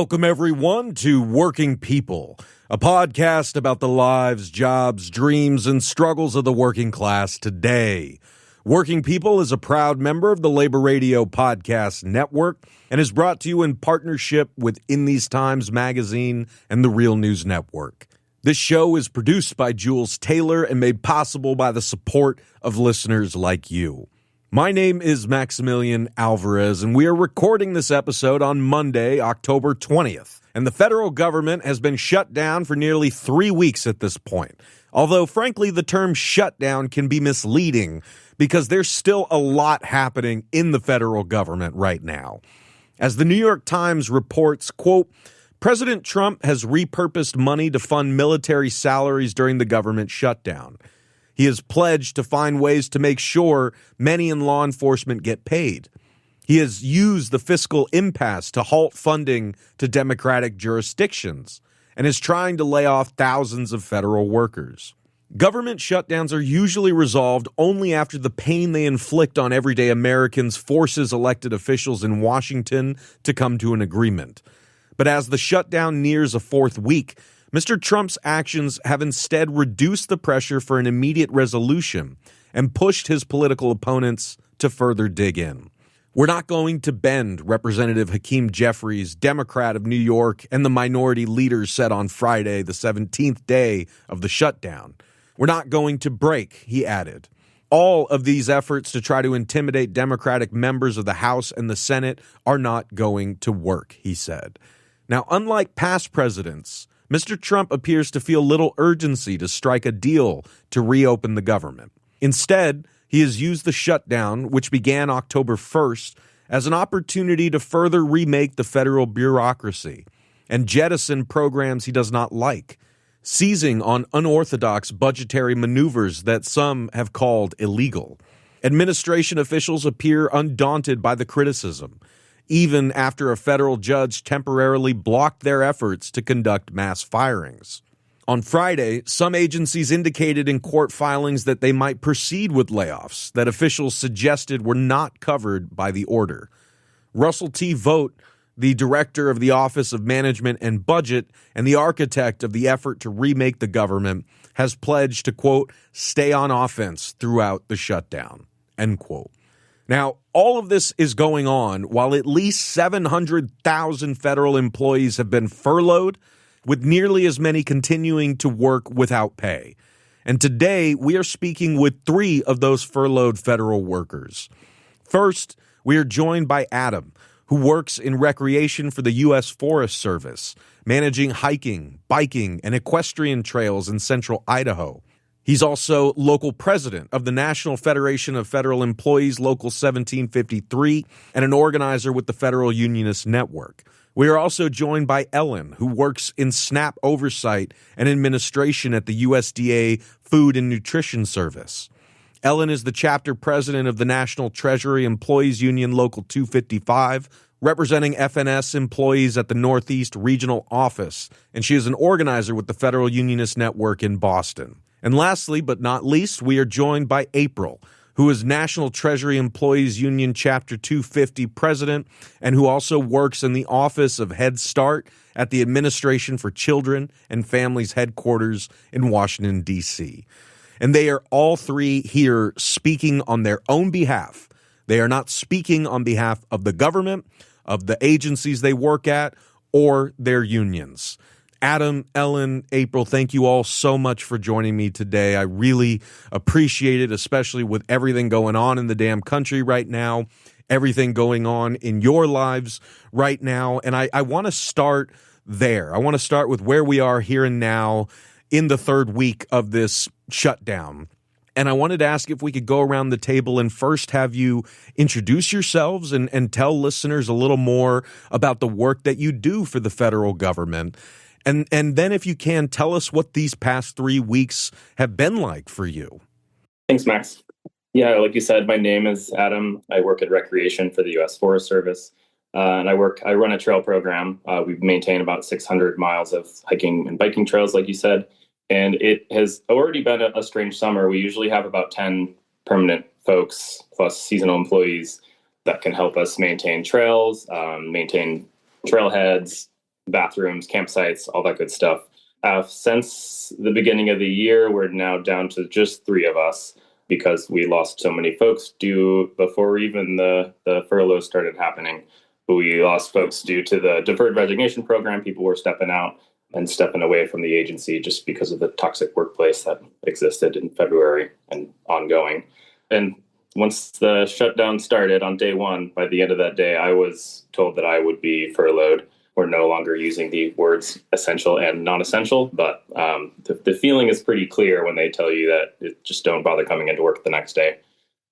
Welcome, everyone, to Working People, a podcast about the lives, jobs, dreams, and struggles of the working class today. Working People is a proud member of the Labor Radio Podcast Network and is brought to you in partnership with In These Times magazine and the Real News Network. This show is produced by Jules Taylor and made possible by the support of listeners like you. My name is Maximilian Alvarez, and we are recording this episode on Monday, October 20th. And the federal government has been shut down for nearly 3 weeks at this point. Although, frankly, the term shutdown can be misleading because there's still a lot happening in the federal government right now. As the New York Times reports, quote, President Trump has repurposed money to fund military salaries during the government shutdown. He has pledged to find ways to make sure many in law enforcement get paid. He has used the fiscal impasse to halt funding to Democratic jurisdictions and is trying to lay off thousands of federal workers. Government shutdowns are usually resolved only after the pain they inflict on everyday Americans forces elected officials in Washington to come to an agreement. But as the shutdown nears a fourth week, Mr. Trump's actions have instead reduced the pressure for an immediate resolution and pushed his political opponents to further dig in. We're not going to bend, Representative Hakeem Jeffries, Democrat of New York, and the minority leaders said on Friday, the 17th day of the shutdown. We're not going to break, he added. All of these efforts to try to intimidate Democratic members of the House and the Senate are not going to work, he said. Now, unlike past presidents, Mr. Trump appears to feel little urgency to strike a deal to reopen the government. Instead, he has used the shutdown, which began October 1st, as an opportunity to further remake the federal bureaucracy and jettison programs he does not like, seizing on unorthodox budgetary maneuvers that some have called illegal. Administration officials appear undaunted by the criticism, even after a federal judge temporarily blocked their efforts to conduct mass firings. On Friday, some agencies indicated in court filings that they might proceed with layoffs that officials suggested were not covered by the order. Russell T. Vogt, the director of the Office of Management and Budget and the architect of the effort to remake the government, has pledged to, quote, stay on offense throughout the shutdown, end quote. Now, all of this is going on while at least 700,000 federal employees have been furloughed, with nearly as many continuing to work without pay. And today, we are speaking with 3 of those furloughed federal workers. First, we are joined by Adam, who works in recreation for the U.S. Forest Service, managing hiking, biking, and equestrian trails in central Idaho. He's also local president of the National Federation of Federal Employees, Local 1753, and an organizer with the Federal Unionists Network. We are also joined by Ellen, who works in SNAP oversight and administration at the USDA Food and Nutrition Service. Ellen is the chapter president of the National Treasury Employees Union Local 255, representing FNS employees at the Northeast Regional Office, and she is an organizer with the Federal Unionists Network in Boston. And lastly, but not least, we are joined by April, who is National Treasury Employees Union Chapter 250 president and who also works in the Office of Head Start at the Administration for Children and Families headquarters in Washington, D.C. And they are all 3 here speaking on their own behalf. They are not speaking on behalf of the government, of the agencies they work at, or their unions. Adam, Ellen, April, thank you all so much for joining me today. I really appreciate it, especially with everything going on in the damn country right now, everything going on in your lives right now. And I want to start there. I want to start with where we are here and now in the 3rd week of this shutdown. And I wanted to ask if we could go around the table and first have you introduce yourselves and tell listeners a little more about the work that you do for the federal government. And then if you can, tell us what these past 3 weeks have been like for you. Thanks, Max. Yeah, like you said, my name is Adam. I work at recreation for the U.S. Forest Service. And I run a trail program. We maintain about 600 miles of hiking and biking trails, like you said. And it has already been a strange summer. We usually have about 10 permanent folks plus seasonal employees that can help us maintain trails, maintain trailheads, bathrooms, campsites, all that good stuff. Since the beginning of the year, we're now down to just three of us because we lost so many folks before even the furlough started happening. We lost folks due to the deferred resignation program. People were stepping out and stepping away from the agency just because of the toxic workplace that existed in February and ongoing. And once the shutdown started on day one, by the end of that day, I was told that I would be furloughed. We're no longer using the words essential and non-essential, but the feeling is pretty clear when they tell you that just don't bother coming into work the next day.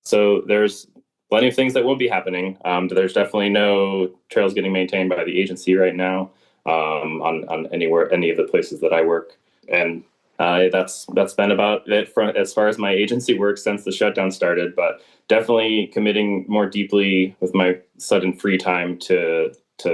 So there's plenty of things that will be happening. There's definitely no trails getting maintained by the agency right now on any of the places that I work, and that's been about it as far as my agency work since the shutdown started. But definitely committing more deeply with my sudden free time to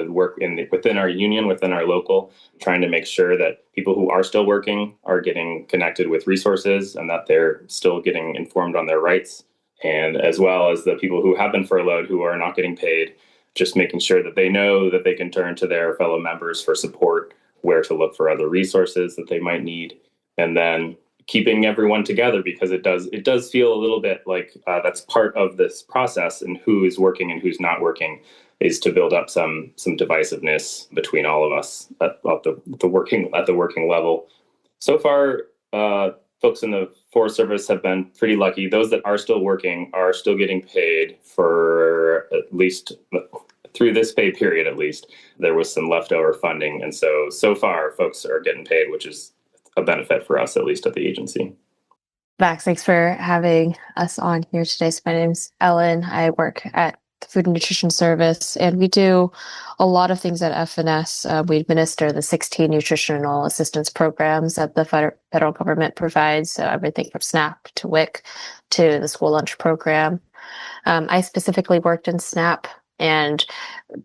work within our union, within our local, trying to make sure that people who are still working are getting connected with resources and that they're still getting informed on their rights. And as well as the people who have been furloughed who are not getting paid, just making sure that they know that they can turn to their fellow members for support, where to look for other resources that they might need, and then keeping everyone together, because it does feel a little bit like that's part of this process, and who is working and who's not working is to build up some divisiveness between all of us at the working level. So far, folks in the Forest Service have been pretty lucky. Those that are still working are still getting paid for at least through this pay period. At least there was some leftover funding, and so far folks are getting paid, which is a benefit for us, at least at the agency. Max, thanks for having us on here today. So my name's Ellen. I work at the Food and Nutrition Service, and we do a lot of things at FNS. We administer the 16 nutritional assistance programs that the federal government provides, so everything from SNAP to WIC to the school lunch program. I specifically worked in SNAP and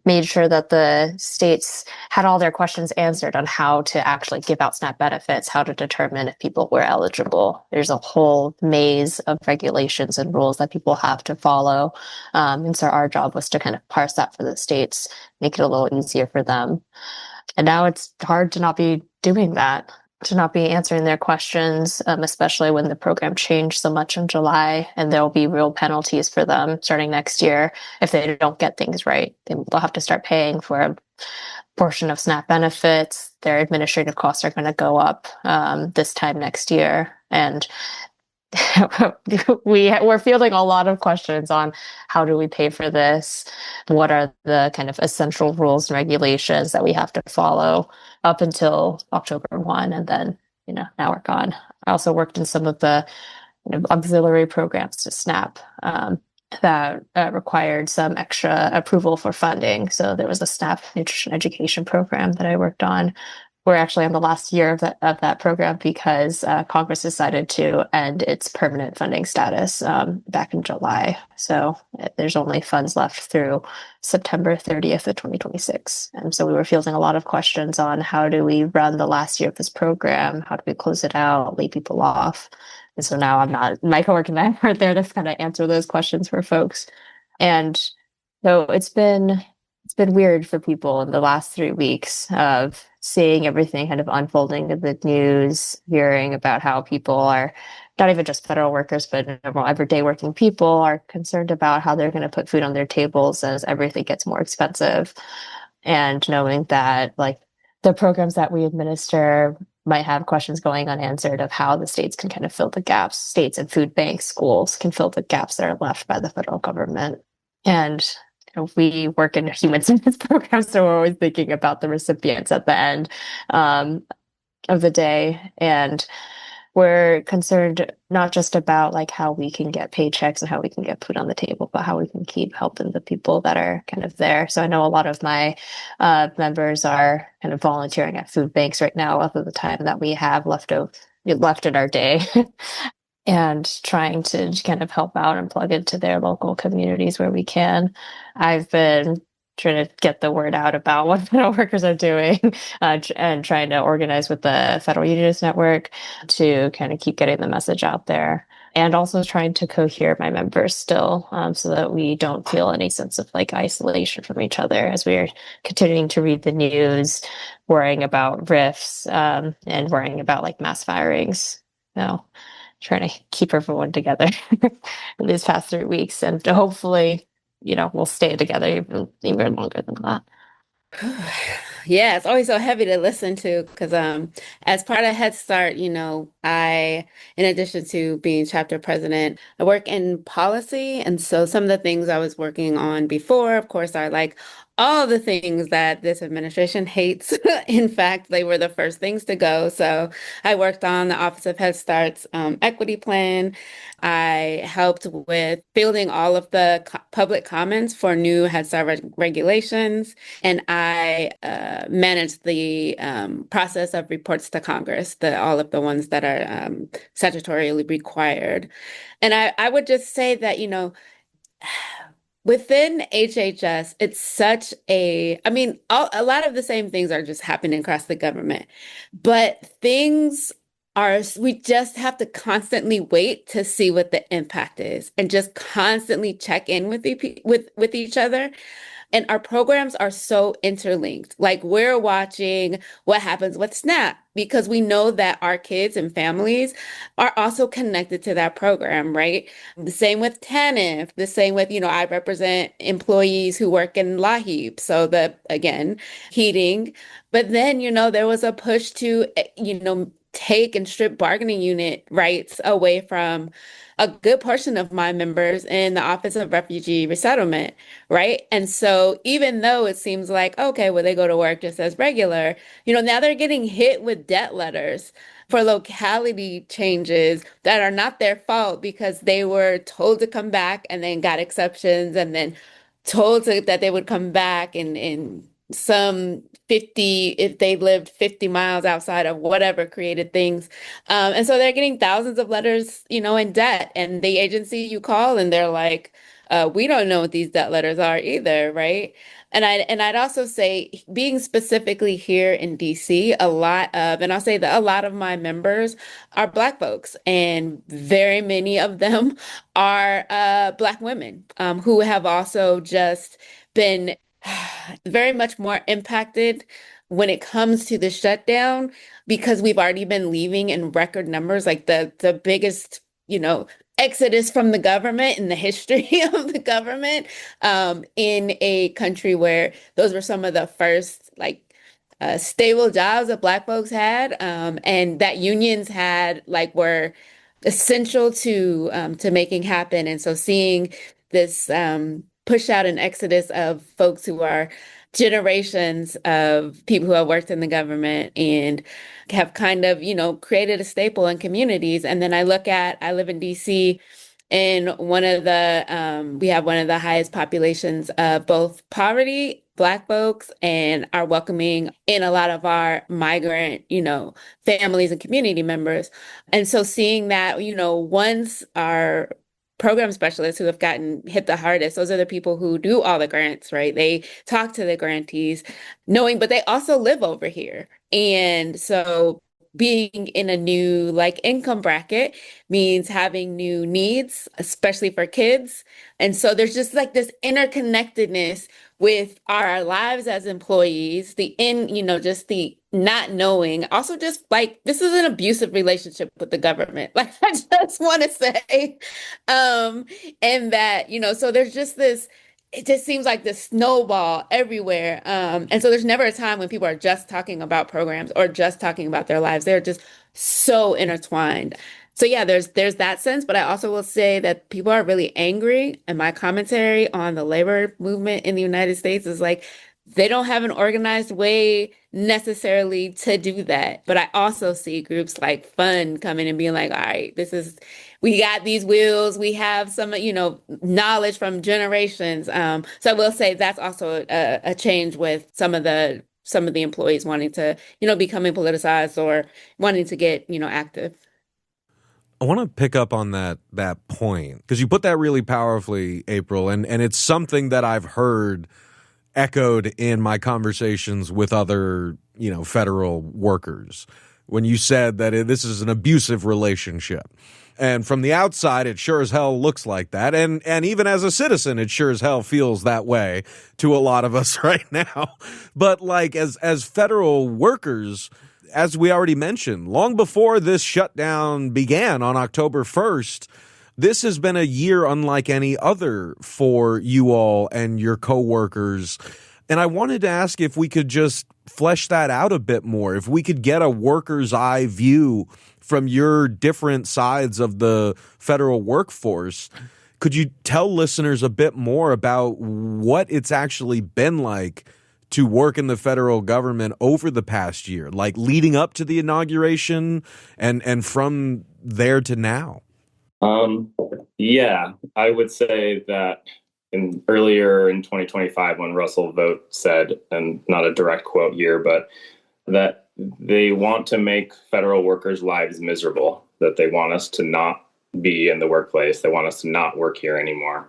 made sure that the states had all their questions answered on how to actually give out SNAP benefits, how to determine if people were eligible. There's a whole maze of regulations and rules that people have to follow. And so our job was to kind of parse that for the states, make it a little easier for them. And now it's hard to not be doing that, to not be answering their questions, especially when the program changed so much in July, and there'll be real penalties for them starting next year if they don't get things right. They'll have to start paying for a portion of SNAP benefits. Their administrative costs are going to go up this time next year. And we're fielding a lot of questions on how do we pay for this? What are the kind of essential rules and regulations that we have to follow up until October 1, and then, now we're gone. I also worked in some of the auxiliary programs to SNAP that required some extra approval for funding. So there was a SNAP nutrition education program that I worked on. We're actually on the last year of that program because Congress decided to end its permanent funding status back in July. So there's only funds left through September 30th of 2026. And so we were fielding a lot of questions on how do we run the last year of this program? How do we close it out, lay people off? And so now my coworker and I are there to kind of answer those questions for folks. And so it's been weird for people in the last 3 weeks of seeing everything kind of unfolding in the news, hearing about how people are, not even just federal workers, but everyday working people are concerned about how they're going to put food on their tables as everything gets more expensive. And knowing that the programs that we administer might have questions going unanswered of how the states can kind of fill the gaps. States and food banks, schools can fill the gaps that are left by the federal government. And we work in human service programs, so we're always thinking about the recipients at the end of the day. And we're concerned not just about how we can get paychecks and how we can get food on the table, but how we can keep helping the people that are kind of there. So I know a lot of my members are kind of volunteering at food banks right now, other the time that we have left in our day. And trying to kind of help out and plug into their local communities where we can. I've been trying to get the word out about what federal workers are doing and trying to organize with the Federal Unionists Network to kind of keep getting the message out there. and also trying to cohere my members still, so that we don't feel any sense of like isolation from each other as we're continuing to read the news, worrying about rifts, and worrying about like mass firings. So trying to keep everyone together in these past 3 weeks, and hopefully, we'll stay together even longer than that. Yeah, it's always so heavy to listen to because as part of Head Start, in addition to being chapter president, I work in policy. And so some of the things I was working on before, of course, are like all the things that this administration hates. In fact, they were the first things to go. So I worked on the Office of Head Start's equity plan. I helped with fielding all of the public comments for new Head Start regulations. And I managed the process of reports to Congress, all of the ones that are statutorily required. And I would just say that, within HHS, it's such a lot of the same things are just happening across the government, but we just have to constantly wait to see what the impact is and just constantly check in with each other. And our programs are so interlinked. Like we're watching what happens with SNAP because we know that our kids and families are also connected to that program, right? The same with TANF, the same with, I represent employees who work in LAHEAP. So again, heating. But then, there was a push to, take and strip bargaining unit rights away from a good portion of my members in the Office of Refugee Resettlement, right? And so even though it seems like, okay, well, they go to work just as regular, now they're getting hit with debt letters for locality changes that are not their fault because they were told to come back and then got exceptions and then told that they would come back in some 50 if they lived 50 miles outside of whatever created things. And so they're getting thousands of letters, in debt. And the agency you call and they're like, we don't know what these debt letters are either, right? And I'd also say being specifically here in DC, and I'll say that a lot of my members are Black folks, and very many of them are Black women who have also just been very much more impacted when it comes to the shutdown because we've already been leaving in record numbers, like the biggest, exodus from the government in the history of the government, in a country where those were some of the first stable jobs that Black folks had, and that unions had were essential to making happen. And so seeing this push out an exodus of folks who are generations of people who have worked in the government and have kind of, created a staple in communities. And then I live in DC, and we have one of the highest populations of both poverty, Black folks, and are welcoming in a lot of our migrant, families and community members. And so seeing that, once our program specialists who have gotten hit the hardest, those are the people who do all the grants, right? They talk to the grantees, but they also live over here. And so being in a new income bracket means having new needs, especially for kids. And so there's just this interconnectedness with our lives as employees, just the not knowing, also just this is an abusive relationship with the government. I just want to say, and that, so there's just this, it just seems like this snowball everywhere. And so there's never a time when people are just talking about programs or just talking about their lives. They're just so intertwined. So yeah, there's that sense, but I also will say that people are really angry. And my commentary on the labor movement in the United States is they don't have an organized way necessarily to do that. But I also see groups like Fund coming and being like, all right, we got these wheels, we have some, knowledge from generations. So I will say that's also a change with some of the employees wanting to, becoming politicized or wanting to get, active. I want to pick up on that point because you put that really powerfully, April, and it's something that I've heard echoed in my conversations with other, federal workers when you said that this is an abusive relationship. And from the outside, it sure as hell looks like that. And even as a citizen, it sure as hell feels that way to a lot of us right now. But like as federal workers, as we already mentioned, long before this shutdown began on October 1st, this has been a year unlike any other for you all and your coworkers. And I wanted to ask if we could just flesh that out a bit more, if we could get a worker's eye view from your different sides of the federal workforce. Could you tell listeners a bit more about what it's actually been like to work in the federal government over the past year, like leading up to the inauguration and from there to now? Yeah, I would say that earlier in 2025, when Russell Vogt said, and not a direct quote here, but that they want to make federal workers' lives miserable, that they want us to not be in the workplace. They want us to not work here anymore.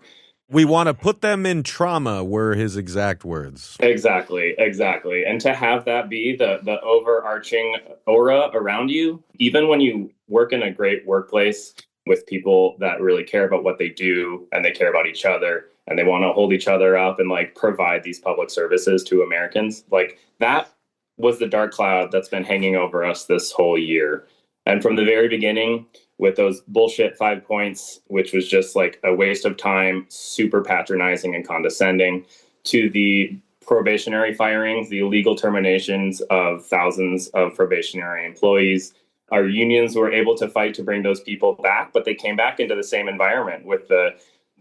We want to put them in trauma, were his exact words. Exactly. And to have that be the overarching aura around you, even when you work in a great workplace with people that really care about what they do and they care about each other and they want to hold each other up and like provide these public services to Americans, like that was the dark cloud that's been hanging over us this whole year. And from the very beginning, with those bullshit 5 points, which was just like a waste of time, super patronizing and condescending, to the probationary firings, the illegal terminations of thousands of probationary employees. Our unions were able to fight to bring those people back, but they came back into the same environment with the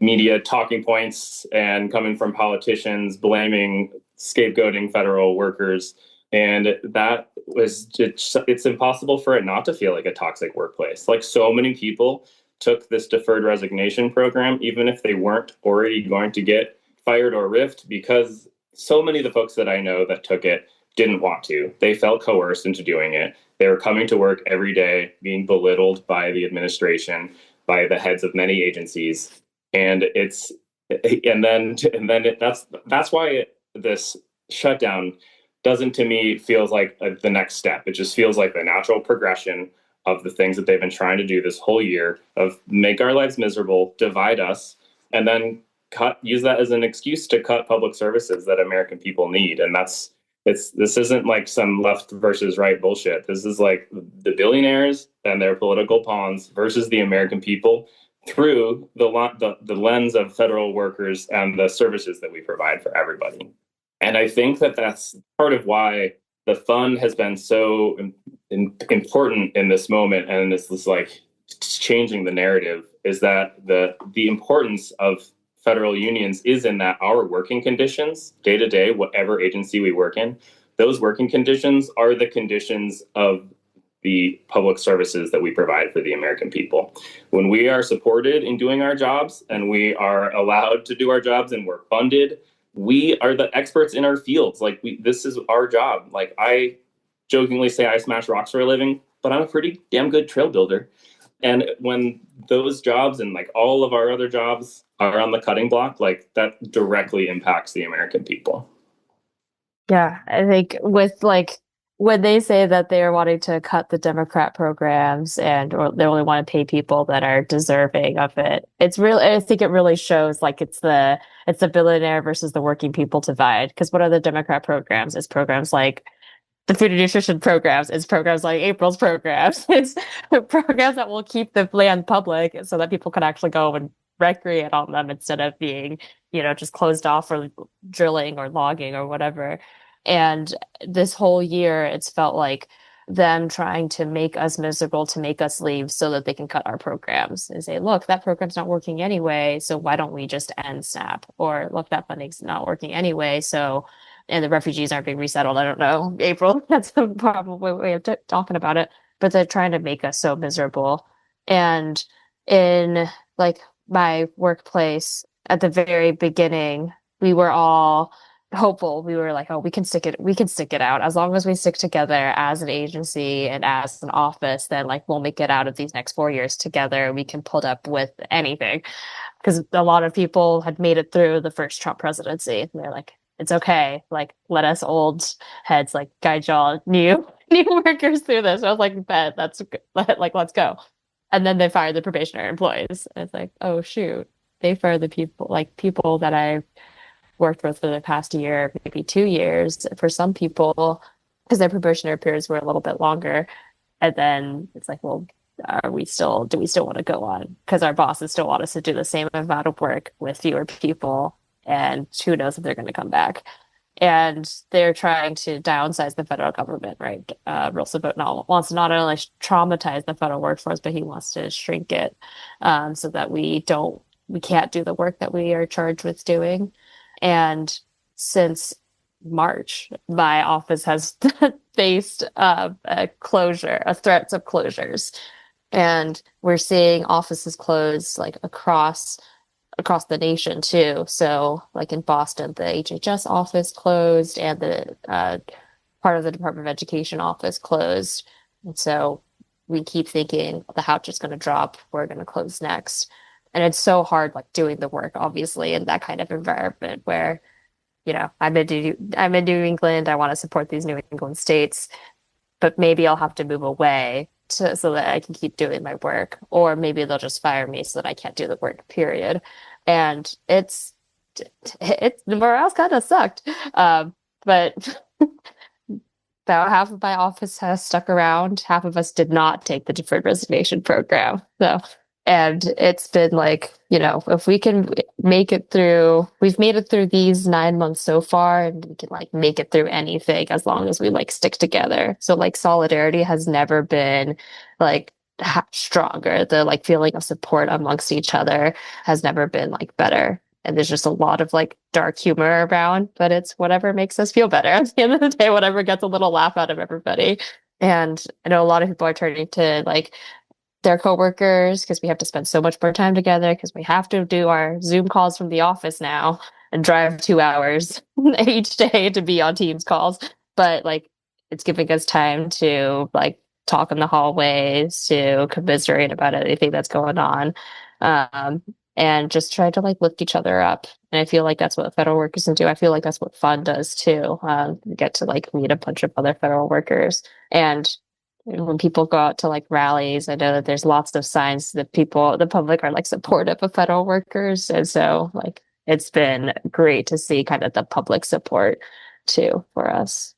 media talking points and coming from politicians blaming, scapegoating federal workers. And that was just, it's impossible for it not to feel like a toxic workplace. Like so many people took this deferred resignation program, even if they weren't already going to get fired or riffed, because so many of the folks that I know that took it didn't want to. They felt coerced into doing it. They were coming to work every day, being belittled by the administration, by the heads of many agencies. And that's why this shutdown doesn't, to me, feels like the next step. It just feels like the natural progression of the things that they've been trying to do this whole year of make our lives miserable, divide us, and then use that as an excuse to cut public services that American people need. And this isn't like some left versus right bullshit. This is like the billionaires and their political pawns versus the American people through the lens of federal workers and the services that we provide for everybody. And I think that that's part of why the fund has been so important in this moment, and this is like changing the narrative, is that the importance of federal unions is in that our working conditions, day to day, whatever agency we work in, those working conditions are the conditions of the public services that we provide for the American people. When we are supported in doing our jobs and we are allowed to do our jobs and we're funded, we are the experts in our fields. Like this is our job. Like I jokingly say I smash rocks for a living, but I'm a pretty damn good trail builder. And when those jobs and like all of our other jobs are on the cutting block, like that directly impacts the American people. Yeah, I think with like when they say that they are wanting to cut the Democrat programs or they only want to pay people that are deserving of it, it's really, I think it really shows like it's the billionaire versus the working people divide. Because what are the Democrat programs? It's programs like the food and nutrition programs. It's programs like April's programs. It's programs that will keep the land public so that people can actually go and recreate on them instead of being, just closed off for drilling or logging or whatever. And this whole year, it's felt like them trying to make us miserable, to make us leave so that they can cut our programs and say, look, that program's not working anyway, so why don't we just end SNAP? Or look, that funding's not working anyway, and the refugees aren't being resettled. I don't know, April, that's the probably way of talking about it, but they're trying to make us so miserable. And in like my workplace at the very beginning, we were all hopeful. We were like, oh, we can stick it out. As long as we stick together as an agency and as an office, then like we'll make it out of these next 4 years together. We can put up with anything. Because a lot of people had made it through the first Trump presidency. And they're like, it's okay. Like, let us old heads like guide y'all new workers through this. I was like, bet, that's good. Like, let's go. And then they fire the probationary employees. And it's like, oh shoot, they fire the people that I've worked with for the past year, maybe 2 years. For some people, because their probationary periods were a little bit longer. And then it's like, well, do we still want to go on? Because our bosses still want us to do the same amount of work with fewer people. And who knows if they're going to come back. And they're trying to downsize the federal government, right? Roosevelt wants to not only traumatize the federal workforce, but he wants to shrink it so that we can't do the work that we are charged with doing. And since March, my office has faced a threats of closures. And we're seeing offices close like across the nation too. So like in Boston, the HHS office closed and the part of the Department of Education office closed. And so we keep thinking the house is going to drop. We're going to close next. And it's so hard like doing the work, obviously, in that kind of environment where, I'm in New England. I want to support these New England states, but maybe I'll have to move away so that I can keep doing my work, or maybe they'll just fire me so that I can't do the work, period. And the morale's kind of sucked. But about half of my office has stuck around. Half of us did not take the deferred resignation program. And it's been like, if we can make it through, we've made it through these 9 months so far, and we can like make it through anything as long as we like stick together. So like solidarity has never been like stronger. The like feeling of support amongst each other has never been like better. And there's just a lot of like dark humor around, but it's whatever makes us feel better. At the end of the day, whatever gets a little laugh out of everybody. And I know a lot of people are turning to like their coworkers because we have to spend so much more time together because we have to do our Zoom calls from the office now and drive 2 hours each day to be on Teams calls. But like it's giving us time to like talk in the hallways, to commiserate about anything that's going on. And just try to like lift each other up. And I feel like that's what federal workers can do. I feel like that's what fun does too. We get to like meet a bunch of other federal workers. And when people go out to like rallies, I know that there's lots of signs that the public are like supportive of federal workers. And so like it's been great to see kind of the public support too for us.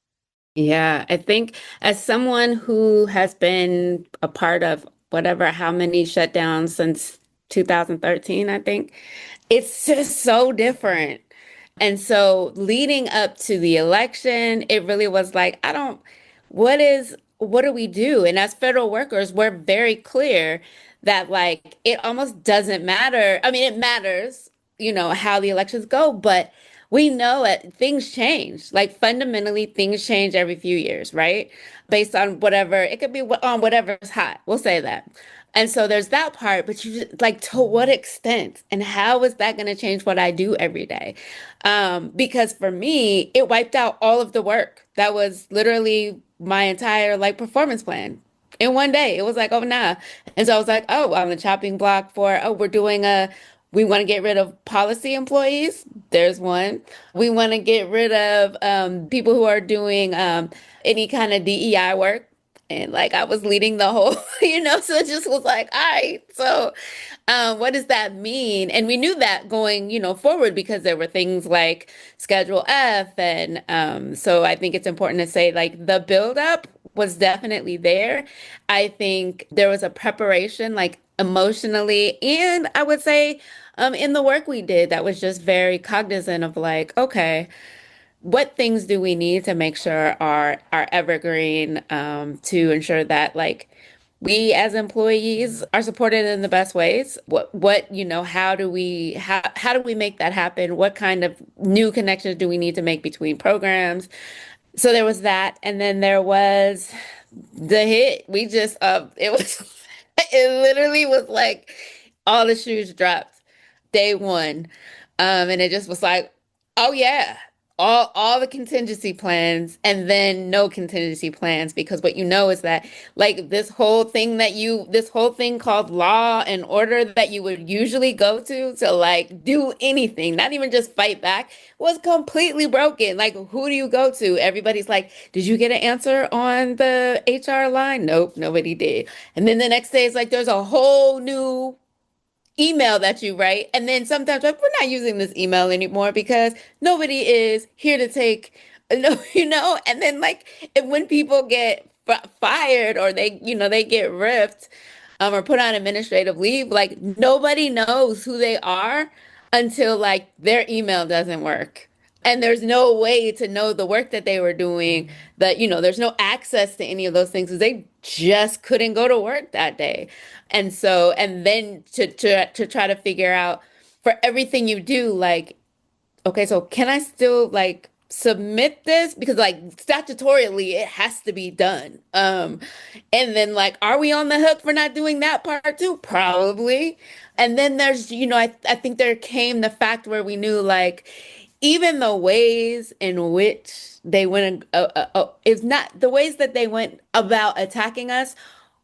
Yeah, I think as someone who has been a part of how many shutdowns since 2013, I think, it's just so different. And so leading up to the election, it really was like, what do we do? And as federal workers, we're very clear that like it almost doesn't matter. I mean, it matters, how the elections go, but we know that things change. Like fundamentally, things change every few years, right? Based on whatever, it could be on whatever's hot. We'll say that. And so there's that part, but like to what extent and how is that going to change what I do every day? Because for me, it wiped out all of the work. That was literally my entire like performance plan in one day. It was like, oh nah. And so I was like, oh, on the chopping block for, we want to get rid of policy employees. There's one. We want to get rid of people who are doing any kind of DEI work. And like I was leading the whole, so it just was like, all right, so what does that mean? And we knew that going, forward because there were things like Schedule F. And so I think it's important to say like the buildup was definitely there. I think there was a preparation, like emotionally, and I would say in the work we did that was just very cognizant of like, okay, what things do we need to make sure are evergreen to ensure that like we as employees are supported in the best ways? How do we make that happen? What kind of new connections do we need to make between programs? So there was that, and then there was the hit. We just it was it literally was like all the shoes dropped day one. And it just was like, oh yeah. all the contingency plans and then no contingency plans, because what you know is that like this whole thing called law and order that you would usually go to like do anything, not even just fight back, was completely broken. Like, who do you go to? Everybody's like, did you get an answer on the HR line? Nope, nobody did. And then the next day it's like there's a whole new email that you write. And then sometimes like, we're not using this email anymore because nobody is here to take, no, and then like when people get fired or they get ripped, or put on administrative leave, like nobody knows who they are until like their email doesn't work. And there's no way to know the work that they were doing, that, there's no access to any of those things because they just couldn't go to work that day. And so, and then to try to figure out for everything you do, like, okay, so can I still like submit this? Because like statutorily it has to be done. And then like, are we on the hook for not doing that part too? Probably. And then there's, I think there came the fact where we knew like even the ways in which they went, if not the ways that they went about attacking us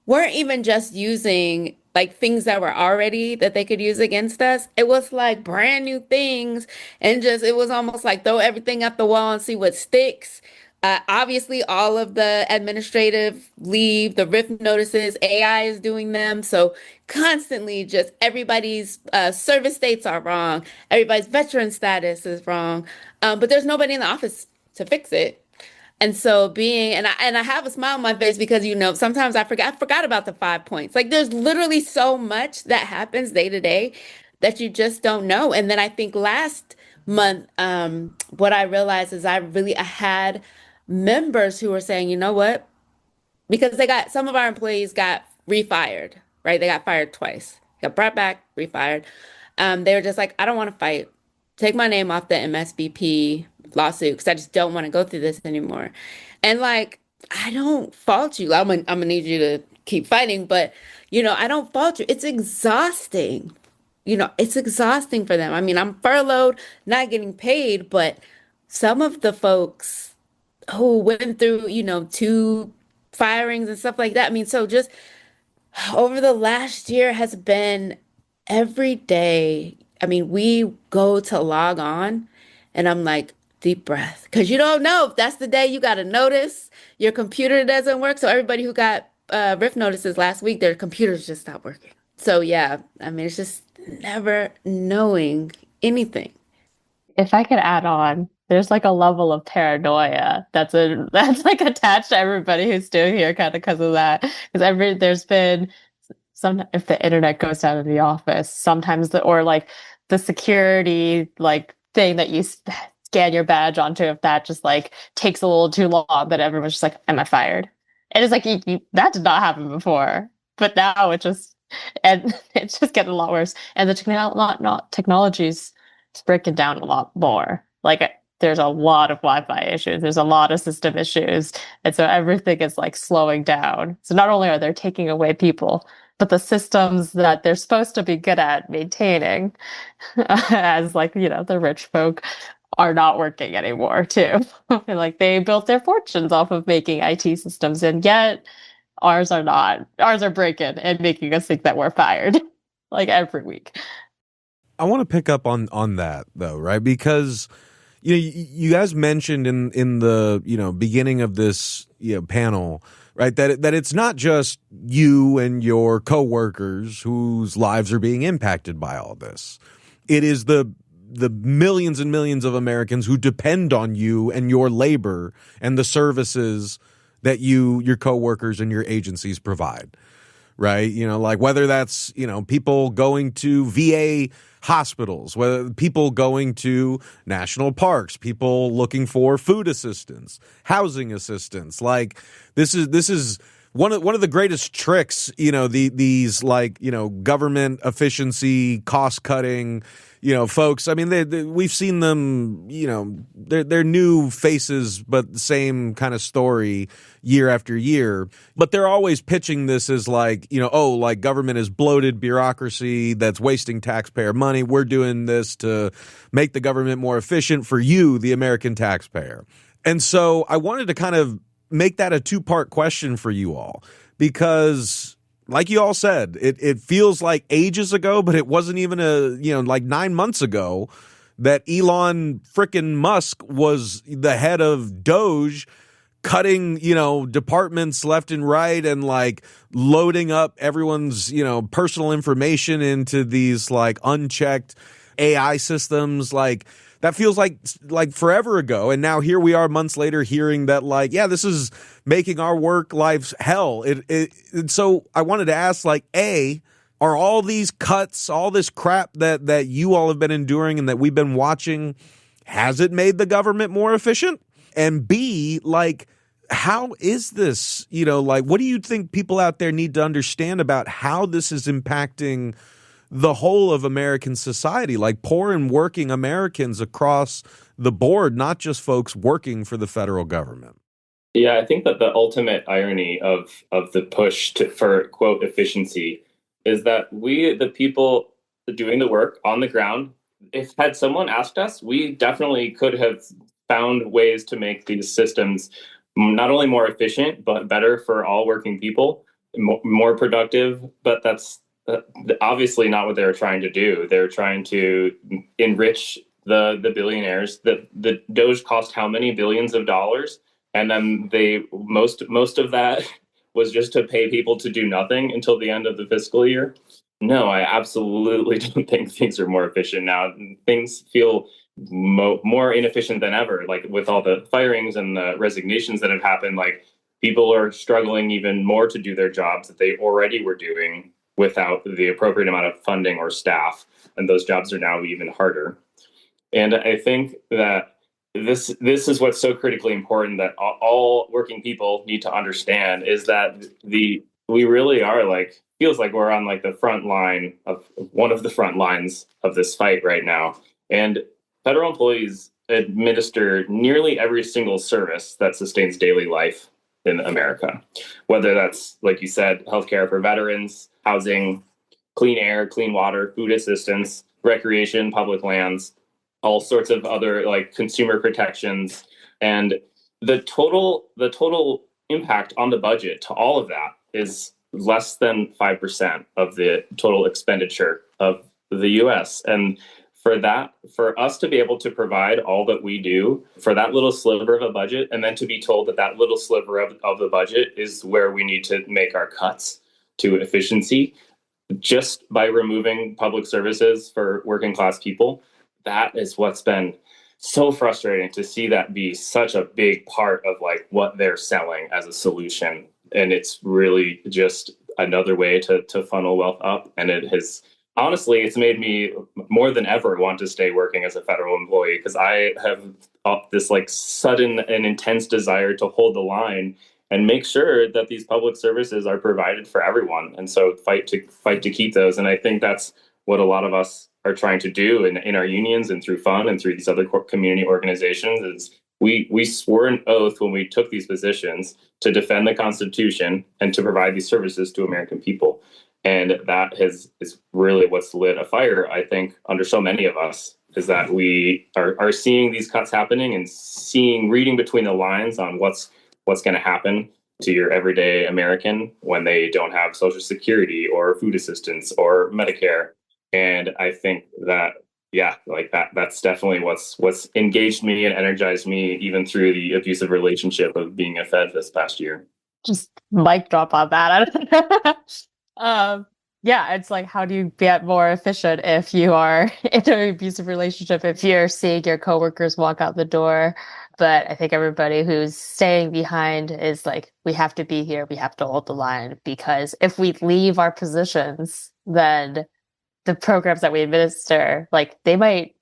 weren't even just using like things that were already that they could use against us. It was like brand new things, and just it was almost like throw everything at the wall and see what sticks. Obviously, all of the administrative leave, the RIF notices, AI is doing them. So constantly, just everybody's service dates are wrong. Everybody's veteran status is wrong. But there's nobody in the office to fix it. And so I have a smile on my face because sometimes I forgot about the 5 points. Like there's literally so much that happens day to day that you just don't know. And then I think last month, what I realized is I had members who were saying, you know what? Because some of our employees got refired, right? They got fired twice, got brought back, refired. They were just like, I don't want to fight. Take my name off the MSVP lawsuit because I just don't want to go through this anymore. And like, I don't fault you. I'm gonna need you to keep fighting, but I don't fault you. It's exhausting. It's exhausting for them. I mean, I'm furloughed, not getting paid, but some of the folks who went through, two firings and stuff like that. I mean, so just over the last year has been every day. I mean, we go to log on and I'm like, deep breath. Because you don't know if that's the day you got a notice, your computer doesn't work. So everybody who got RIF notices last week, their computers just stopped working. So yeah, I mean, it's just never knowing anything. If I could add on, there's like a level of paranoia that's like attached to everybody who's still here, kind of because of that. Because there's been some, if the internet goes down in the office, sometimes or like the security like thing that you scan your badge onto, if that just like takes a little too long, that everyone's just like, am I fired? And it's like that did not happen before, but now and it's just getting a lot worse. And the technology's breaking down a lot more. Like there's a lot of Wi-Fi issues, there's a lot of system issues, and so everything is like slowing down. So not only are they taking away people, but the systems that they're supposed to be good at maintaining, as like the rich folk, are not working anymore too. Like they built their fortunes off of making IT systems, and yet ours are not. Ours are breaking and making us think that we're fired, like every week. I want to pick up on that though, right? Because you guys mentioned in the beginning of this panel, right, that it's not just you and your coworkers whose lives are being impacted by all this. It is the millions and millions of Americans who depend on you and your labor and the services that your coworkers and your agencies provide, right? Like whether that's, people going to VA hospitals, whether people going to national parks, people looking for food assistance, housing assistance. Like this is one of the greatest tricks, these government efficiency, cost cutting, folks. I mean, we've seen them, they're new faces, but the same kind of story year after year. But they're always pitching this as government is bloated bureaucracy that's wasting taxpayer money. We're doing this to make the government more efficient for you, the American taxpayer. And so I wanted to kind of make that a two-part question for you all, because like you all said, it feels like ages ago, but it wasn't even 9 months ago that Elon frickin' Musk was the head of Doge, cutting, departments left and right and loading up everyone's, personal information into these unchecked AI systems. That feels like forever ago. And now here we are months later hearing that this is making our work lives hell. And so I wanted to ask, are all these cuts, all this crap that you all have been enduring and that we've been watching, has it made the government more efficient? And B, how is this, what do you think people out there need to understand about how this is impacting the whole of American society, poor and working Americans across the board, not just folks working for the federal government? Yeah, I think that the ultimate irony of the push for, quote, efficiency is that we, the people doing the work on the ground, if had someone asked us, we definitely could have found ways to make these systems not only more efficient, but better for all working people, more productive. But that's obviously not what they're trying to do. They're trying to enrich the billionaires. The Doge cost how many billions of dollars, and then most of that was just to pay people to do nothing until the end of the fiscal year. No, I absolutely don't think things are more efficient now. Things feel more inefficient than ever. With all the firings and the resignations that have happened, people are struggling even more to do their jobs that they already were doing without the appropriate amount of funding or staff. And those jobs are now even harder. And I think that this is what's so critically important that all working people need to understand, is that we really are feels like we're on the front line of one of the front lines of this fight right now. And federal employees administer nearly every single service that sustains daily life in America, whether that's, like you said, healthcare for veterans, housing, clean air, clean water, food assistance, recreation, public lands, all sorts of other consumer protections. And the total impact on the budget to all of that is less than 5% of the total expenditure of the US. And for us to be able to provide all that we do for that little sliver of a budget, and then to be told that little sliver of the budget is where we need to make our cuts to efficiency, just by removing public services for working class people, that is what's been so frustrating to see that be such a big part of what they're selling as a solution. And it's really just another way to funnel wealth up. And it has, honestly, it's made me more than ever want to stay working as a federal employee, because I have this sudden and intense desire to hold the line and make sure that these public services are provided for everyone. And so fight to keep those. And I think that's what a lot of us are trying to do in our unions and through FUN and through these other community organizations. Is we swore an oath when we took these positions to defend the Constitution and to provide these services to American people. And that is really what's lit a fire, I think, under so many of us, is that we are seeing these cuts happening and reading between the lines on what's going to happen to your everyday American when they don't have Social Security or food assistance or Medicare. And I think that, that's definitely what's engaged me and energized me, even through the abusive relationship of being a Fed this past year. Just mic drop on that. It's how do you get more efficient if you are in an abusive relationship, if you're seeing your coworkers walk out the door? But I think everybody who's staying behind is we have to be here, we have to hold the line, because if we leave our positions, then the programs that we administer, they might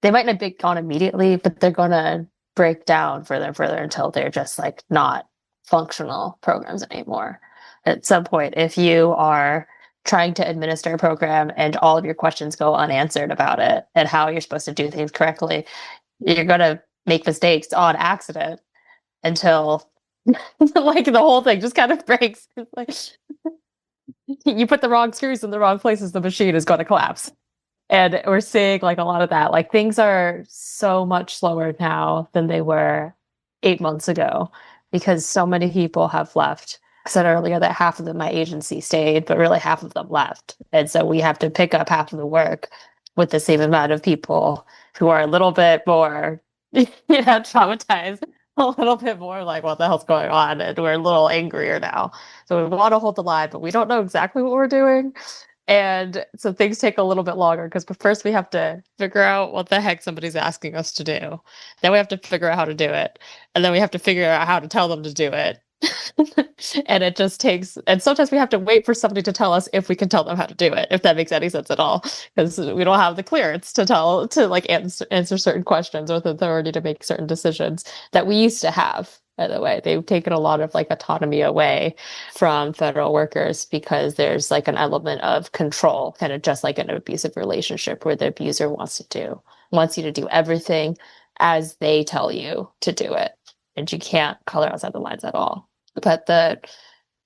not be gone immediately, but they're going to break down further and further until they're just not functional programs anymore. At some point, if you are trying to administer a program and all of your questions go unanswered about it and how you're supposed to do things correctly, you're going to make mistakes on accident until like the whole thing just kind of breaks. Like, you put the wrong screws in the wrong places, the machine is going to collapse. And we're seeing like a lot of that. Like things are so much slower now than they were 8 months ago because so many people have left. I said earlier that half of them, my agency stayed, but really half of them left. And so we have to pick up half of the work with the same amount of people who are a little bit more traumatized, a little bit more like, what the hell's going on? And we're a little angrier now. So we want to hold the line, but we don't know exactly what we're doing. And so things take a little bit longer because first we have to figure out what the heck somebody's asking us to do. Then we have to figure out how to do it. And then we have to figure out how to tell them to do it. And it just takes, and sometimes we have to wait for somebody to tell us if we can tell them how to do it, if that makes any sense at all, because we don't have the clearance to like answer certain questions or the authority to make certain decisions that we used to have. By the way, they've taken a lot of like autonomy away from federal workers because there's like an element of control, kind of just like an abusive relationship where the abuser wants you to do everything as they tell you to do it. And you can't color outside the lines at all. But the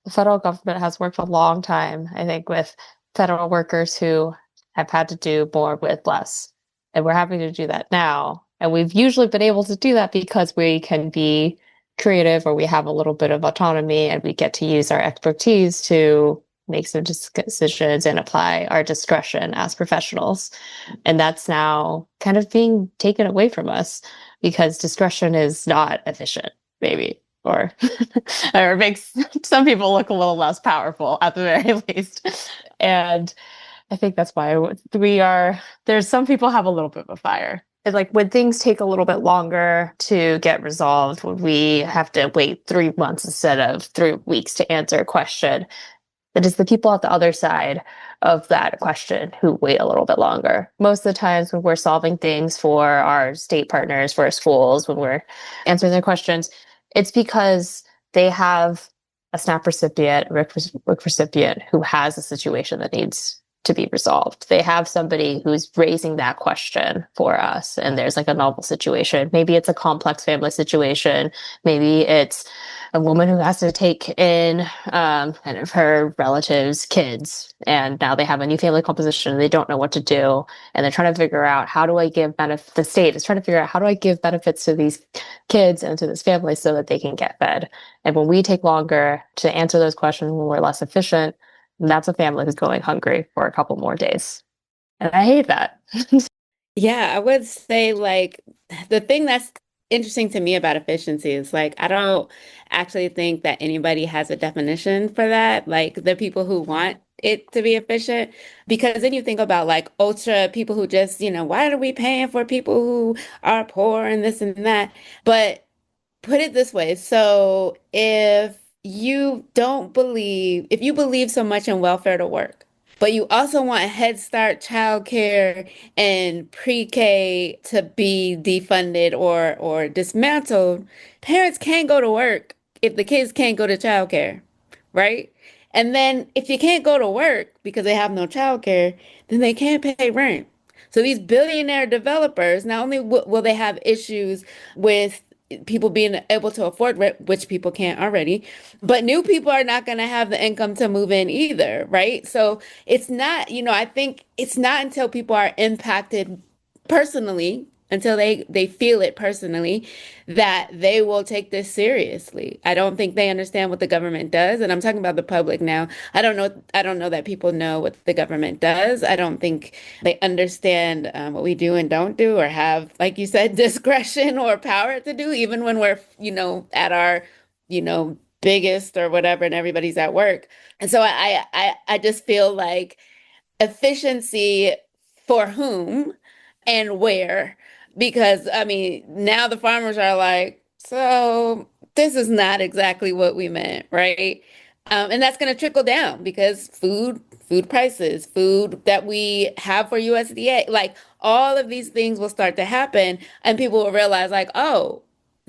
federal government has worked a long time, I think, with federal workers who have had to do more with less. And we're having to do that now. And we've usually been able to do that because we can be creative or we have a little bit of autonomy and we get to use our expertise to make some decisions and apply our discretion as professionals. And that's now kind of being taken away from us because discretion is not efficient, maybe, or or makes some people look a little less powerful at the very least. And I think that's why there's some people have a little bit of a fire. It's like when things take a little bit longer to get resolved, when we have to wait 3 months instead of 3 weeks to answer a question, it is the people at the other side of that question who wait a little bit longer. Most of the times when we're solving things for our state partners, for our schools, when we're answering their questions, it's because they have a SNAP recipient, a WIC recipient who has a situation that needs to be resolved. They have somebody who's raising that question for us, and there's like a novel situation. Maybe it's a complex family situation. Maybe it's a woman who has to take in kind of her relatives' kids, and now they have a new family composition. And they don't know what to do, and they're trying to figure out how do I give benefit. The state is trying to figure out how do I give benefits to these kids and to this family so that they can get fed. And when we take longer to answer those questions, when we're less efficient, that's a family who's going hungry for a couple more days. And I hate that. Yeah, I would say like the thing that's interesting to me about efficiency is like I don't actually think that anybody has a definition for that. Like the people who want it to be efficient, because then you think about like ultra people who just, why are we paying for people who are poor and this and that? But put it this way. So if you believe so much in welfare to work, but you also want Head Start, childcare, and pre-K to be defunded or dismantled, parents can't go to work if the kids can't go to childcare, right? And then if you can't go to work because they have no childcare, then they can't pay rent. So these billionaire developers, not only will they have issues with people being able to afford rent, which people can't already, but new people are not going to have the income to move in either, right? So it's not, I think it's not until people are impacted personally, until they feel it personally, that they will take this seriously. I don't think they understand what the government does, and I'm talking about the public now. I don't know that people know what the government does. I don't think they understand what we do and don't do, or have, like you said, discretion or power to do, even when we're, at our, biggest or whatever, and everybody's at work. And so I just feel like efficiency for whom and where? Because I mean, now the farmers are like, so this is not exactly what we meant, right? And that's going to trickle down because food prices, food that we have for USDA, like all of these things will start to happen, and people will realize, like, oh,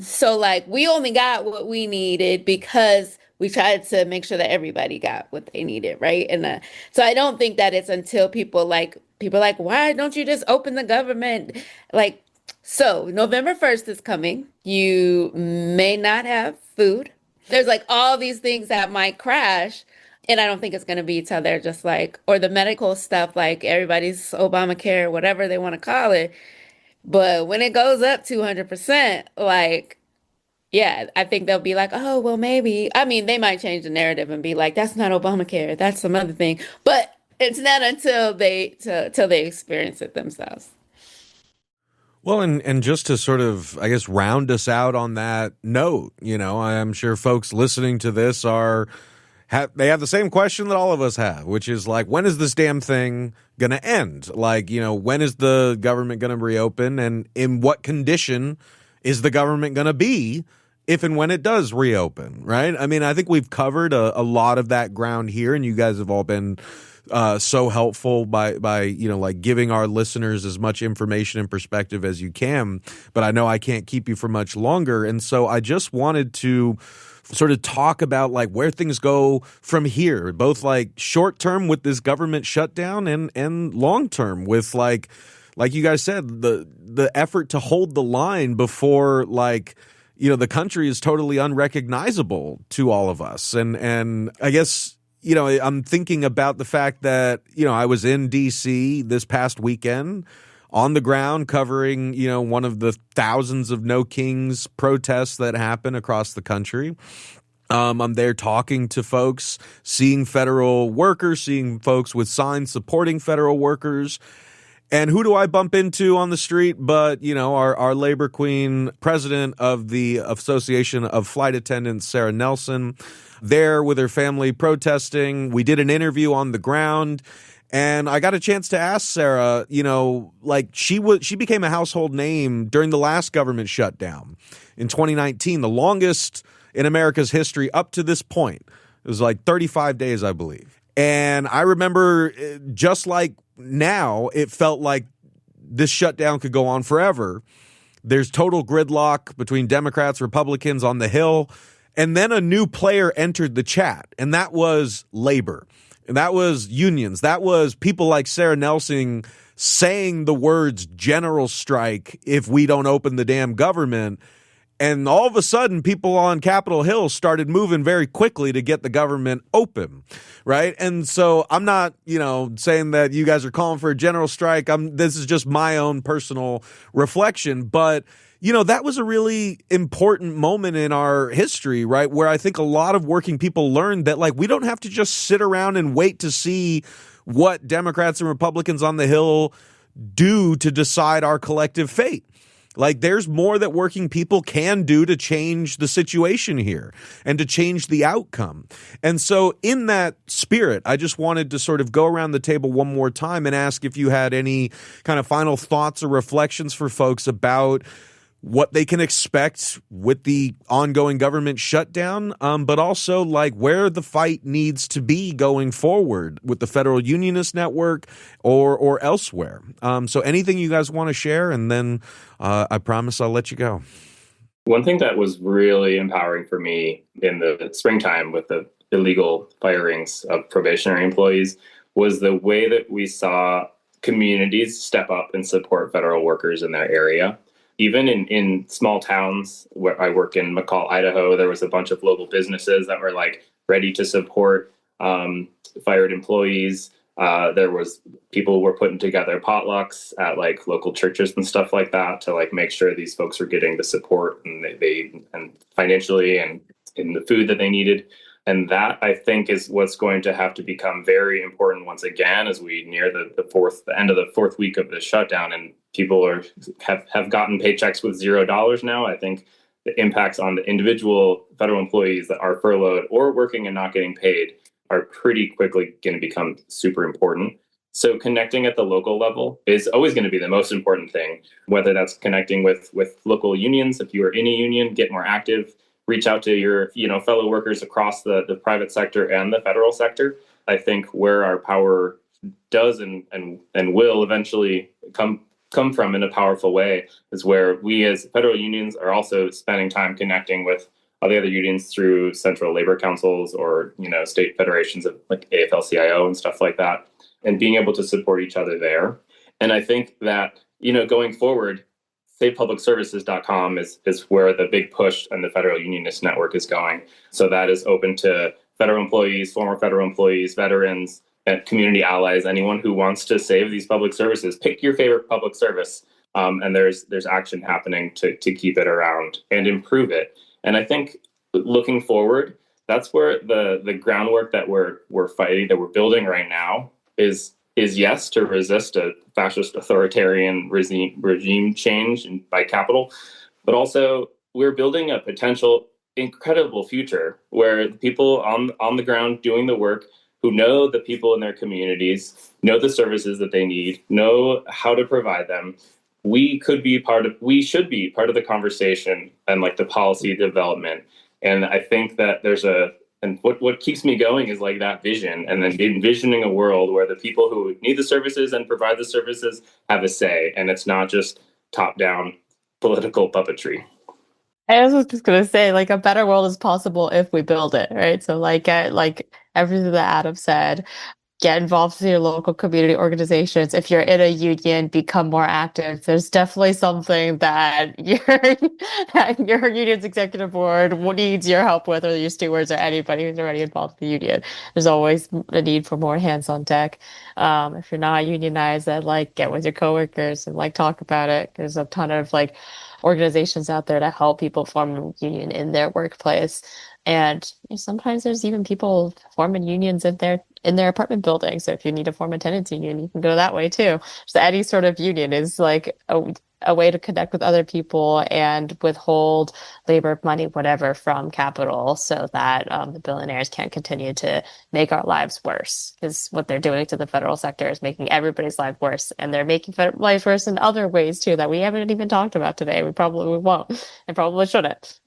So like we only got what we needed because we tried to make sure that everybody got what they needed, right? And so I don't think that it's until people like, why don't you just open the government? Like, so November 1st is coming. You may not have food. There's like all these things that might crash. And I don't think it's going to be till they're just like, or the medical stuff, like everybody's Obamacare, whatever they want to call it. But when it goes up 200%, like, yeah, I think they'll be like, oh, well, maybe. I mean, they might change the narrative and be like, that's not Obamacare, that's some other thing. But it's not until till they experience it themselves. Well, and just to sort of, I guess, round us out on that note, I'm sure folks listening to this they have the same question that all of us have, which is like, when is this damn thing going to end? Like, when is the government going to reopen, and in what condition is the government going to be if and when it does reopen, right? I mean, I think we've covered a lot of that ground here, and you guys have all been so helpful by like giving our listeners as much information and perspective as you can. But I know I can't keep you for much longer, and so I just wanted to sort of talk about like where things go from here, both like short term with this government shutdown and long term with like you guys said, the effort to hold the line before the country is totally unrecognizable to all of us. And I guess, I'm thinking about the fact that, I was in DC this past weekend on the ground covering, one of the thousands of No Kings protests that happen across the country. I'm there talking to folks, seeing federal workers, seeing folks with signs supporting federal workers. And who do I bump into on the street but, our labor queen, president of the Association of Flight Attendants, Sarah Nelson, there with her family protesting. We did an interview on the ground. And I got a chance to ask Sarah, she became a household name during the last government shutdown in 2019, the longest in America's history up to this point. It was like 35 days, I believe. And I remember, just like now, it felt like this shutdown could go on forever. There's total gridlock between Democrats, Republicans on the Hill. And then a new player entered the chat, and that was labor. And that was unions. That was people like Sarah Nelson saying the words general strike if we don't open the damn government. And all of a sudden, people on Capitol Hill started moving very quickly to get the government open, right? And so I'm not, saying that you guys are calling for a general strike. This is just my own personal reflection. But, that was a really important moment in our history, right? Where I think a lot of working people learned that, we don't have to just sit around and wait to see what Democrats and Republicans on the Hill do to decide our collective fate. There's more that working people can do to change the situation here and to change the outcome. And so in that spirit, I just wanted to sort of go around the table one more time and ask if you had any kind of final thoughts or reflections for folks about what they can expect with the ongoing government shutdown, but also where the fight needs to be going forward with the Federal Unionists Network or elsewhere. So anything you guys want to share, and then I promise I'll let you go. One thing that was really empowering for me in the springtime with the illegal firings of probationary employees was the way that we saw communities step up and support federal workers in their area. Even in small towns where I work in McCall, Idaho, there was a bunch of local businesses that were ready to support fired employees. There was people were putting together potlucks at local churches and stuff like that to make sure these folks were getting the support and they financially and in the food that they needed. And that, I think, is what's going to have to become very important once again as we near the end of the fourth week of the shutdown, and people have gotten paychecks with $0 now. I think the impacts on the individual federal employees that are furloughed or working and not getting paid are pretty quickly going to become super important. So connecting at the local level is always going to be the most important thing, whether that's connecting with local unions. If you are in a union, get more active. Reach out to your fellow workers across the private sector and the federal sector. I think where our power does and will eventually come come from in a powerful way is where we as federal unions are also spending time connecting with all the other unions through central labor councils or, state federations of like AFL-CIO and stuff like that, and being able to support each other there. And I think that, going forward, savepublicservices.com is where the big push and the Federal Unionists Network is going. So that is open to federal employees, former federal employees, veterans, and community allies, anyone who wants to save these public services. Pick your favorite public service, and there's action happening to keep it around and improve it. And I think looking forward, that's where the groundwork that we're fighting, that we're building right now, is yes, to resist a fascist authoritarian regime change by capital, but also we're building a potential incredible future where the people on the ground doing the work, who know the people in their communities, know the services that they need, know how to provide them. We should be part of the conversation and like the policy development. And I think that and what keeps me going is like that vision, and then envisioning a world where the people who need the services and provide the services have a say, and it's not just top-down political puppetry. I was just gonna say, like, a better world is possible if we build it, right? So, like everything that Adam said, get involved with your local community organizations. If you're in a union, become more active. There's definitely something that your union's executive board needs your help with, or your stewards, or anybody who's already involved in the union. There's always a need for more hands on deck. If you're not unionized, then get with your coworkers and talk about it. There's a ton of organizations out there to help people form a union in their workplace. And sometimes there's even people forming unions in their apartment building. So if you need to form a tenants union, you can go that way too. So any sort of union is like a way to connect with other people and withhold labor, money, whatever from capital, so that the billionaires can't continue to make our lives worse. Because what they're doing to the federal sector is making everybody's life worse, and they're making life worse in other ways too that we haven't even talked about today. We probably won't, and probably shouldn't.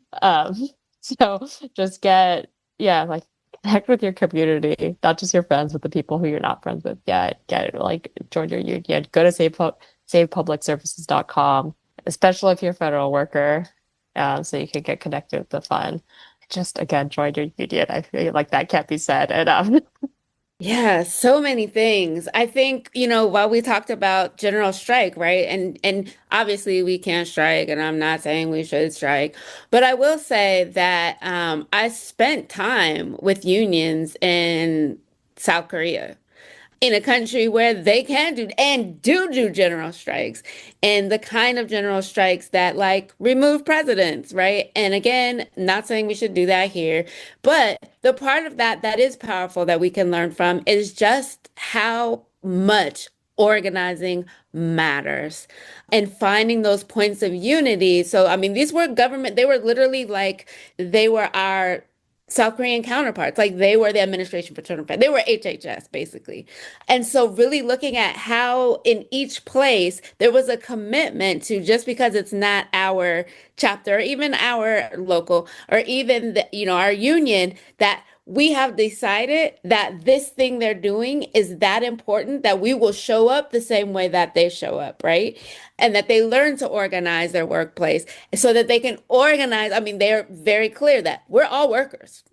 So just connect with your community, not just your friends, but the people who you're not friends with. Join your union. Go to savepublicservices.com, especially if you're a federal worker, so you can get connected with the fun. Just again, join your union. I feel like that can't be said enough. Yeah, so many things. I think, while we talked about general strike, right? And obviously we can't strike, and I'm not saying we should strike, but I will say that I spent time with unions in South Korea, in a country where they can do general strikes, and the kind of general strikes that remove presidents, right? And again, not saying we should do that here, but the part of that is powerful that we can learn from is just how much organizing matters and finding those points of unity. So, I mean, these were government, they were literally they were our South Korean counterparts. They were the Administration for Children Affairs. They were HHS, basically. And so really looking at how in each place there was a commitment to, just because it's not our chapter, or even our local, or even our union, that we have decided that this thing they're doing is that important that we will show up the same way that they show up, right? And that they learn to organize their workplace so that they can organize. I mean, they're very clear that we're all workers.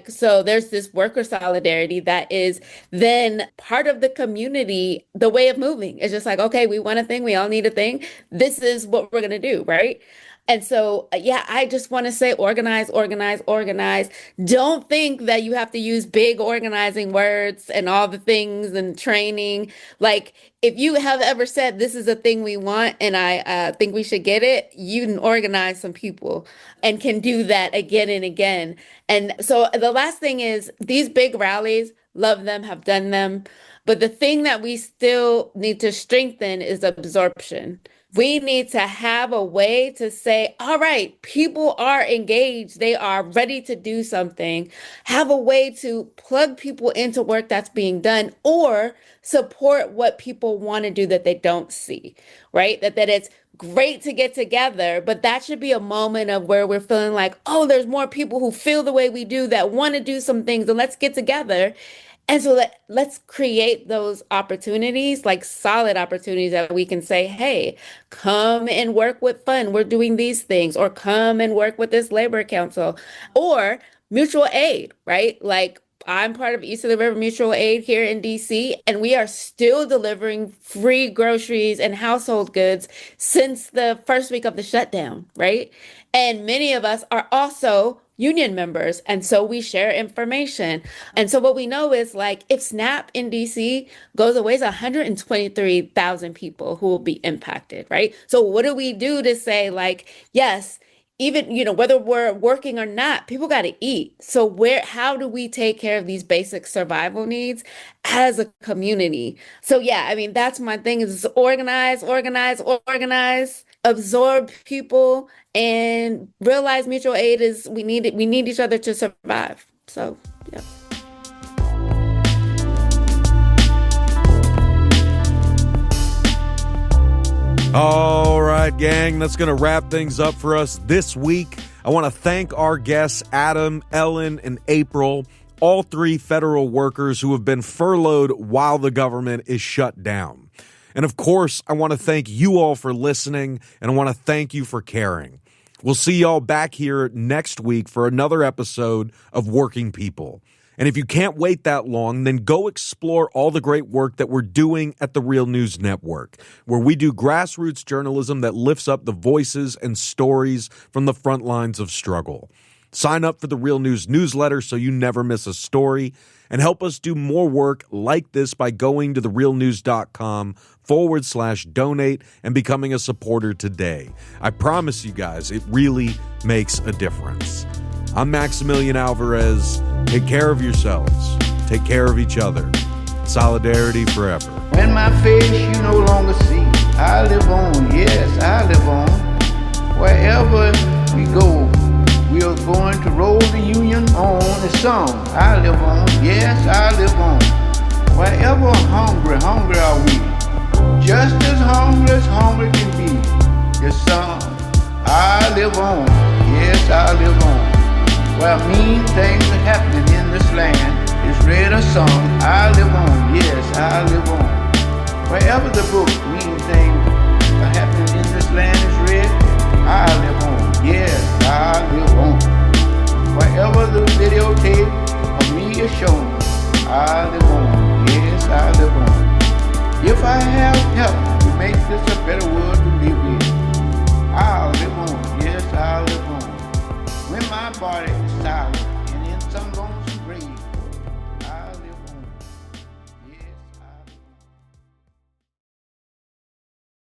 So there's this worker solidarity that is then part of the community, the way of moving. It's just okay, we want a thing, we all need a thing. This is what we're going to do, right? And so, I just want to say organize, organize, organize. Don't think that you have to use big organizing words and all the things and training. If you have ever said this is a thing we want and I think we should get it, you can organize some people and can do that again and again. And so the last thing is these big rallies, love them, have done them. But the thing that we still need to strengthen is absorption. We need to have a way to say, all right, people are engaged. They are ready to do something. Have a way to plug people into work that's being done, or support what people want to do that they don't see, right? That it's great to get together, but that should be a moment of where we're feeling oh, there's more people who feel the way we do that want to do some things, and let's get together. And so let's create those opportunities, like solid opportunities that we can say, hey, come and work with fund. We're doing these things, or come and work with this labor council, or mutual aid, right? Like I'm part of East of the River Mutual Aid here in DC, and we are still delivering free groceries and household goods since the first week of the shutdown, right? And many of us are also union members, and so we share information. And so what we know is, like, if SNAP in DC goes away, it's 123,000 people who will be impacted, right? So what do we do to say, like, yes, even, whether we're working or not, people got to eat. So how do we take care of these basic survival needs as a community? So yeah, I mean, that's my thing, is organize, absorb people, and realize mutual aid is, we need each other to survive. So yeah. All right, gang, that's going to wrap things up for us this week. I want to thank our guests, Adam, Ellen, and April, all three federal workers who have been furloughed while the government is shut down. And of course, I want to thank you all for listening, and I want to thank you for caring. We'll see y'all back here next week for another episode of Working People. And if you can't wait that long, then go explore all the great work that we're doing at the Real News Network, where we do grassroots journalism that lifts up the voices and stories from the front lines of struggle. Sign up for the Real News newsletter so you never miss a story, and help us do more work like this by going to therealnews.com/donate and becoming a supporter today. I promise you guys, it really makes a difference. I'm Maximilian Alvarez. Take care of yourselves. Take care of each other. Solidarity forever. When my face you no longer see, I live on, yes, I live on. Wherever we go, we are going to roll the union on. The song, I live on, yes, I live on. Wherever hungry are we. Just as hungry can be. The song, I live on, yes, I live on. Where mean things are happening in this land, is read a song, I live on, yes, I live on. Wherever the book mean things